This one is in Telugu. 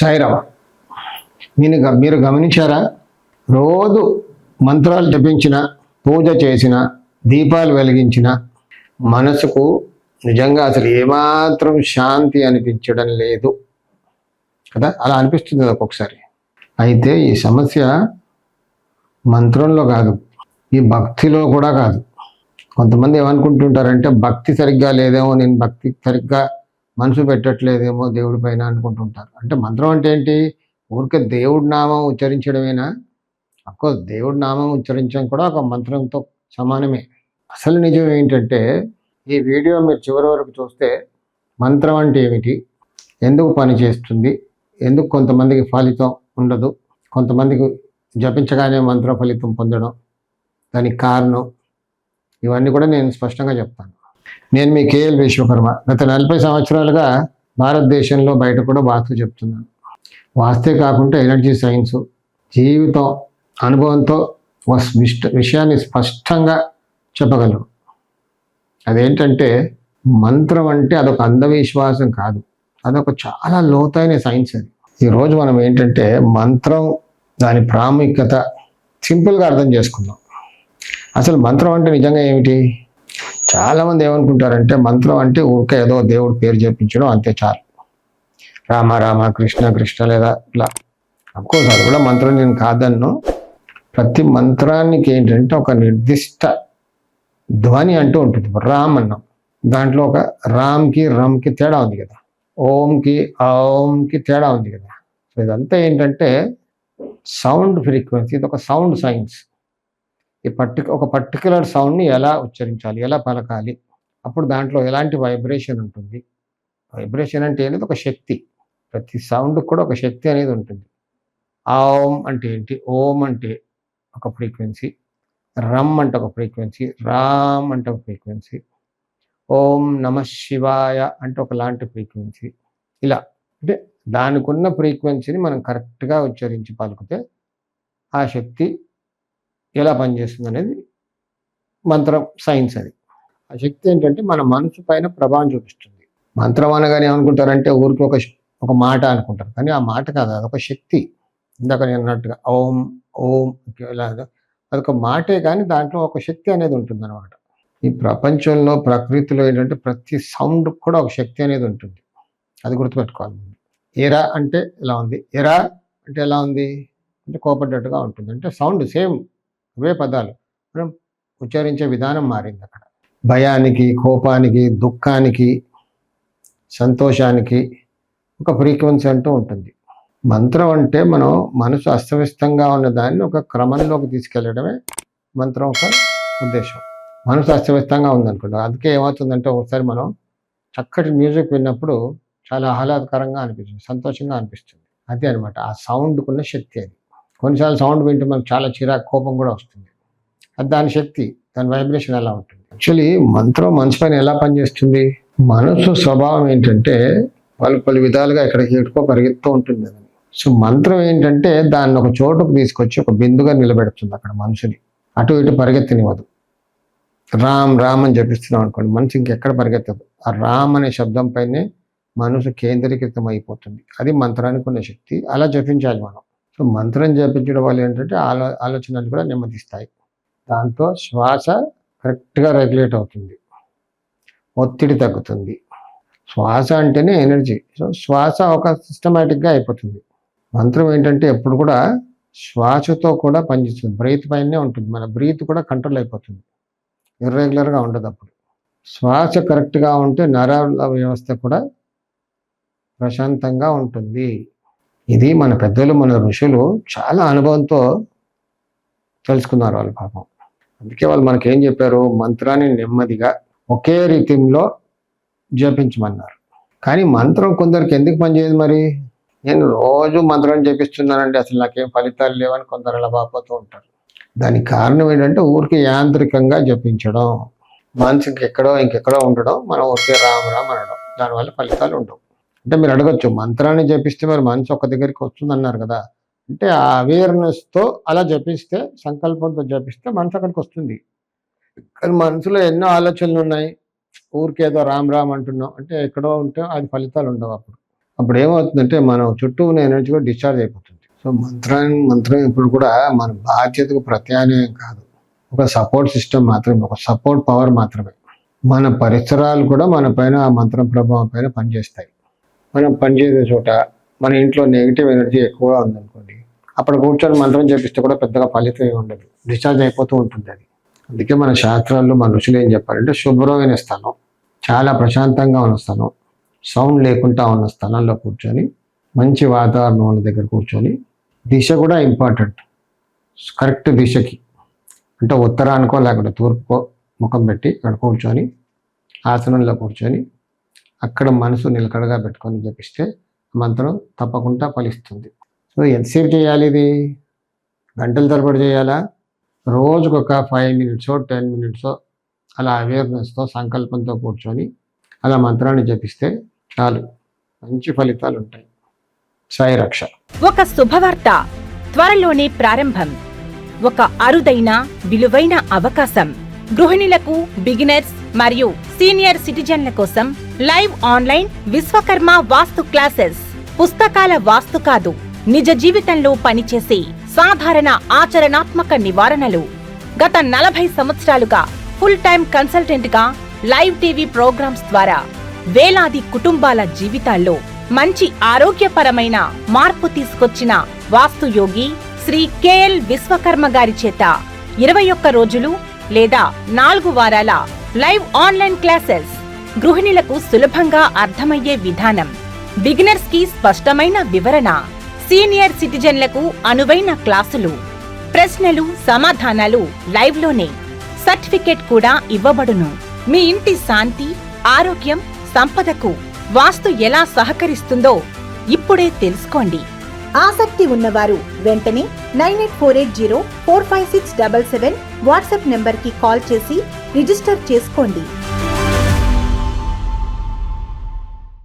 సాయిరామ్. మీరు గమనించారా? రోజు మంత్రాలు జపించిన, పూజ చేసిన, దీపాలు వెలిగించిన మనసుకు నిజంగా అసలు ఏమాత్రం శాంతి అనిపించడం లేదు కదా. అలా అనిపిస్తుంది ఒక్కొక్కసారి. అయితే ఈ సమస్య మంత్రంలో కాదు, ఈ భక్తిలో కూడా కాదు. కొంతమంది ఏమనుకుంటుంటారంటే భక్తి సరిగ్గా లేదేమో, నేను భక్తి సరిగ్గా మనసు పెట్టట్లేదేమో దేవుడి పైన అనుకుంటుంటారు. అంటే మంత్రం అంటే ఏంటి? ఊరికే దేవుడి నామం ఉచ్చరించడమేనా? అఫ్కోర్స్ దేవుడి నామం ఉచ్చరించడం కూడా ఒక మంత్రంతో సమానమే. అసలు నిజం ఏంటంటే, ఈ వీడియో మీరు చివరి వరకు చూస్తే మంత్రం అంటే ఏమిటి, ఎందుకు పనిచేస్తుంది, ఎందుకు కొంతమందికి ఫలితం ఉండదు, కొంతమందికి జపించగానే మంత్ర ఫలితం పొందడం, దానికి కారణం, ఇవన్నీ కూడా నేను స్పష్టంగా చెప్తాను. నేను మీ కేఎల్ విశ్వకర్మ. గత 40 సంవత్సరాలుగా భారతదేశంలో బయట కూడా వాస్తు చెప్తున్నాను. వాస్తే కాకుండా ఎనర్జీ సైన్స్, జీవితం అనుభవంతో విషయాన్ని స్పష్టంగా చెప్పగలరు. అదేంటంటే మంత్రం అంటే అదొక అంధవిశ్వాసం కాదు, అదొక చాలా లోతైన సైన్స్. అది ఈరోజు మనం ఏంటంటే మంత్రం, దాని ప్రాముఖ్యత సింపుల్గా అర్థం చేసుకుందాం. అసలు మంత్రం అంటే నిజంగా ఏమిటి? చాలామంది ఏమనుకుంటారంటే మంత్రం అంటే ఊరికే ఏదో దేవుడి పేరు చెప్పించడం అంతే చాలు. రామ రామ, కృష్ణ కృష్ణ, లేదా ఇలా. అఫ్కోర్స్ అది కూడా మంత్రం, నేను కాదన్ను. ప్రతి మంత్రానికి ఏంటంటే ఒక నిర్దిష్ట ధ్వని అంటూ ఉంటుంది. రామ్ అన్నాం, దాంట్లో ఒక రామ్కి రమ్కి తేడా ఉంది కదా, ఓంకి ఓంకి తేడా ఉంది కదా. సో ఇదంతా ఏంటంటే సౌండ్ ఫ్రీక్వెన్సీ, ఇది ఒక సౌండ్ సైన్స్. ఒక పర్టికులర్ సౌండ్ని ఎలా ఉచ్చరించాలి, ఎలా పలకాలి, అప్పుడు దాంట్లో ఎలాంటి వైబ్రేషన్ ఉంటుంది. వైబ్రేషన్ అంటే అనేది ఒక శక్తి, ప్రతి సౌండ్కి కూడా ఒక శక్తి అనేది ఉంటుంది. ఓం అంటే ఏంటి? ఓం అంటే ఒక ఫ్రీక్వెన్సీ, రమ్ అంటే ఒక ఫ్రీక్వెన్సీ, రామ్ అంటే ఒక ఫ్రీక్వెన్సీ, ఓం నమ శివాయ అంటే ఒకలాంటి ఫ్రీక్వెన్సీ. ఇలా అంటే దానికి ఉన్న ఫ్రీక్వెన్సీని మనం కరెక్ట్గా ఉచ్చరించి పలికితే ఆ శక్తి ఎలా పనిచేస్తుంది అనేది మంత్రం సైన్స్. అది ఆ శక్తి ఏంటంటే మన మనసు పైన ప్రభావం చూపిస్తుంది. మంత్రం అనగానే ఏమనుకుంటారంటే ఊరికి ఒక మాట అనుకుంటారు, కానీ ఆ మాట కాదు, అదొక శక్తి. ఇందాక నేను అన్నట్టుగా ఓం ఓం ఇలాగా అదొక మాటే, కానీ దాంట్లో ఒక శక్తి అనేది ఉంటుంది అనమాట. ఈ ప్రపంచంలో ప్రకృతిలో ఏంటంటే ప్రతి సౌండ్ కూడా ఒక శక్తి అనేది ఉంటుంది, అది గుర్తుపెట్టుకోవాలి. ఎరా అంటే ఎలా ఉంది, ఎరా అంటే ఎలా ఉంది అంటే కోపడ్డట్టుగా ఉంటుంది. అంటే సౌండ్ సేమ్, అవే పదాలు, మనం ఉచ్చరించే విధానం మారింది. అక్కడ భయానికి, కోపానికి, దుఃఖానికి, సంతోషానికి ఒక ఫ్రీక్వెన్సీ అంటూ ఉంటుంది. మంత్రం అంటే మనం మనసు అస్తవ్యస్తంగా ఉన్న దాన్ని ఒక క్రమంలోకి తీసుకెళ్లడమే మంత్రం ఒక ఉద్దేశం. మనసు అస్తవ్యస్తంగా ఉందనుకోండి, అందుకే ఏమవుతుందంటే ఒకసారి మనం చక్కటి మ్యూజిక్ విన్నప్పుడు చాలా ఆహ్లాదకరంగా అనిపిస్తుంది, సంతోషంగా అనిపిస్తుంది. అదే అనమాట ఆ సౌండ్కున్న శక్తి. అది కొన్నిసార్లు సౌండ్ వింటే మనకు చాలా చిరాకు, కోపం కూడా వస్తుంది. అది దాని శక్తి, దాని వైబ్రేషన్ ఎలా ఉంటుంది. యాక్చువల్లీ మంత్రం మనసు పైన ఎలా పనిచేస్తుంది? మనసు స్వభావం ఏంటంటే పలు విధాలుగా ఎక్కడికో పరిగెత్తూ ఉంటుంది. సో మంత్రం ఏంటంటే దాన్ని ఒక చోటుకు తీసుకొచ్చి ఒక బిందుగా నిలబెడుతుంది. అక్కడ మనుషుని అటు ఇటు పరిగెత్తనివ్వదు. రామ్ రామ్ అని జపిస్తున్నాం అనుకోండి, మనసు ఇంకెక్కడ పరిగెత్తదు. ఆ రామ్ అనే శబ్దం పైనే మనసు కేంద్రీకృతం అయిపోతుంది. అది మంత్రానికి ఉన్న శక్తి. అలా జపించాలి మనం. సో మంత్రం జపించడం వల్ల ఏంటంటే ఆలోచనలు కూడా నెమ్మదిస్తాయి. దాంతో శ్వాస కరెక్ట్గా రెగ్యులేట్ అవుతుంది, ఒత్తిడి తగ్గుతుంది. శ్వాస అంటేనే ఎనర్జీ. సో శ్వాస ఒక సిస్టమేటిక్గా అయిపోతుంది. మంత్రం ఏంటంటే ఎప్పుడు కూడా శ్వాసతో కూడా పనిచేస్తుంది, బ్రీత్ పైనే ఉంటుంది. మన బ్రీత్ కూడా కంట్రోల్ అయిపోతుంది, ఇర్రెగ్యులర్గా ఉండదు. అప్పుడు శ్వాస కరెక్ట్గా ఉంటే నరాల వ్యవస్థ కూడా ప్రశాంతంగా ఉంటుంది. ఇది మన పెద్దలు, మన ఋషులు చాలా అనుభవంతో తెలుసుకున్నారు వాళ్ళు పాపం. అందుకే వాళ్ళు మనకేం చెప్పారు? మంత్రాన్ని నెమ్మదిగా ఒకే రీతిలో జపించమన్నారు. కానీ మంత్రం కొందరికి ఎందుకు పనిచేయదు మరి? నేను రోజు మంత్రం జపిస్తున్నానండి, అసలు నాకేం ఫలితాలు లేవని కొందరు అలా బాపోతూ ఉంటారు. దానికి కారణం ఏంటంటే ఊరికి యాంత్రికంగా జపించడం, మనసుకి ఇంకెక్కడో ఉండడం, మనం ఊరికే రామ్ రామ్ అనడం, దానివల్ల ఫలితాలు ఉండవు. అంటే మీరు అడగచ్చు, మంత్రాన్ని జపిస్తే మరి మనసు ఒక దగ్గరికి వస్తుంది అన్నారు కదా. అంటే ఆ అవేర్నెస్తో అలా జపిస్తే, సంకల్పంతో జపిస్తే మనసు అక్కడికి వస్తుంది. కానీ మనసులో ఎన్నో ఆలోచనలు ఉన్నాయి, ఊరికేదో రామ్ రామ్ అంటున్నాం అంటే ఎక్కడో ఉంటే అది ఫలితాలు ఉండవు. అప్పుడు ఏమవుతుందంటే మనం చుట్టూ ఉన్న ఎనర్జీ కూడా డిశ్చార్జ్ అయిపోతుంది. సో మంత్రం ఇప్పుడు కూడా మన బాధ్యతకు ప్రత్యామ్నాయం కాదు, ఒక సపోర్ట్ సిస్టమ్ మాత్రమే, ఒక సపోర్ట్ పవర్ మాత్రమే. మన పరిసరాలు కూడా మన పైన ఆ మంత్రం ప్రభావం పైన పనిచేస్తాయి. మనం పనిచేసే చోట మన ఇంట్లో నెగిటివ్ ఎనర్జీ ఎక్కువగా ఉందనుకోండి, అప్పుడు కూర్చొని మంత్రం చేపిస్తే కూడా పెద్దగా ఫలితం ఉండదు, డిశ్చార్జ్ అయిపోతూ ఉంటుంది అది. అందుకే మన శాస్త్రాల్లో మన ఋషులు ఏం చెప్పారంటే శుభ్రమైన స్థలం, చాలా ప్రశాంతంగా ఉన్న స్థలం, సౌండ్ లేకుండా ఉన్న స్థలంలో కూర్చొని, మంచి వాతావరణం ఉన్న దగ్గర కూర్చొని, దిశ కూడా ఇంపార్టెంట్, కరెక్ట్ దిశకి, అంటే ఉత్తరానికో లేకుంటే తూర్పుకో ముఖం పెట్టి అక్కడ కూర్చొని ఆసనంలో కూర్చొని అక్కడ మనసు నిలకడగా పెట్టుకొని జపిస్తే మంత్రం తప్పకుండా ఫలిస్తుంది. సో ఎంతసేపు చేయాలి ఇది? గంటల తరబడి చేయాలా? రోజుకొక 5 minutes 10 minutes అలా అవేర్నెస్తో సంకల్పంతో కూర్చొని అలా మంత్రాన్ని జపిస్తే చాలు, మంచి ఫలితాలు ఉంటాయి. సాయి రక్ష. ఒక శుభవార్త త్వరలోనే ప్రారంభం. ఒక అరుదైన విలువైన అవకాశం. గృహిణులకు, బిగినర్స్ మరియు సీనియర్ సిటిజన్ల కోసం లైవ్ ఆన్లైన్ విశ్వకర్మ వాస్తు క్లాసెస్. పుస్తకాల వాస్తు కాదు, నిజ జీవితంలో పనిచేసే సాధారణ ఆచరణాత్మక నివారణలు. గత 40 సంవత్సరాలుగా ఫుల్ టైం కన్సల్టెంట్ గా లైవ్ టీవీ ప్రోగ్రామ్స్ ద్వారా వేలాది కుటుంబాల జీవితాల్లో మంచి ఆరోగ్యపరమైన మార్పు తీసుకొచ్చిన వాస్తు యోగి శ్రీ కెఎల్ విశ్వకర్మ గారి చేత 21 రోజులు లేదా 4 వారాల లైవ్ ఆన్లైన్ క్లాసెస్. గృహిణులకు సులభంగా అర్థమయ్యే విధానం, బిగినర్స్ కి స్పష్టమైన వివరణ, సీనియర్ సిటిజన్లకు అనువైన క్లాసులు, ప్రశ్నలు సమాధానాలు లైవ్ లోనే. సర్టిఫికేట్ కూడా ఇవ్వబడును. మీ ఇంటి శాంతి, ఆరోగ్యం, సంపదకు వాస్తు ఎలా సహకరిస్తుందో ఇప్పుడే తెలుసుకోండి. ఆసక్తి ఉన్నవారు వెంటనే 9848045677 వాట్సాప్ నెంబర్కి కాల్ చేసి రిజిస్టర్ చేసుకోండి.